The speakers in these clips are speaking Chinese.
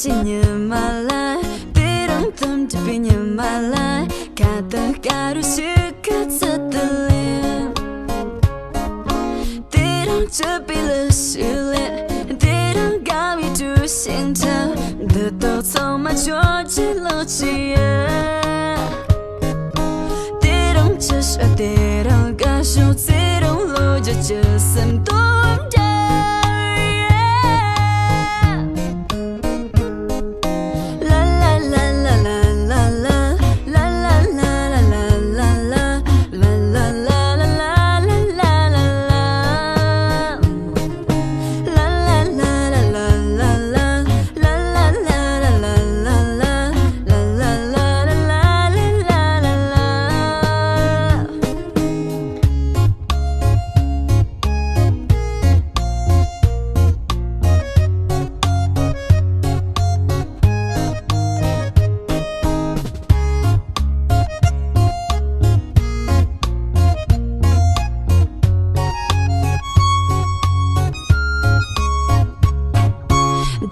信念马来，别让他们这边念马来，看得盖入许可测的脸，别让这边了系列，别让高一度心跳，得到草马就只落起耶，别让这是别让感受自动落着这sem多。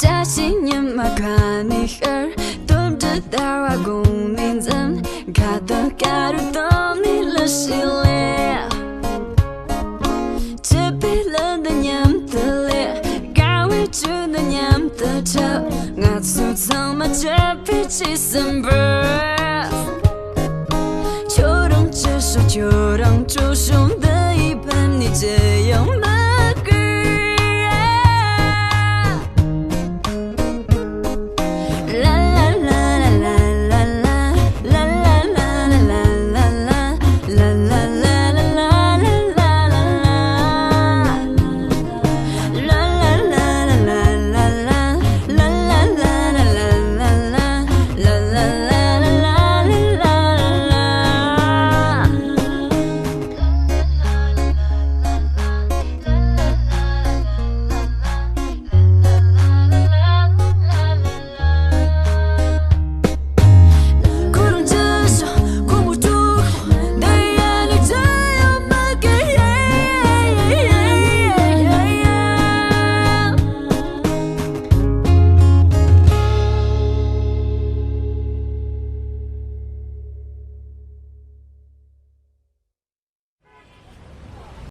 大信念嘛，看你儿，都知道我公民怎，看到盖入懂你了系列，这被人的念的列，高位住的念的头，我粗糙嘛这脾气森不，就让这首就让周兄的一半你接。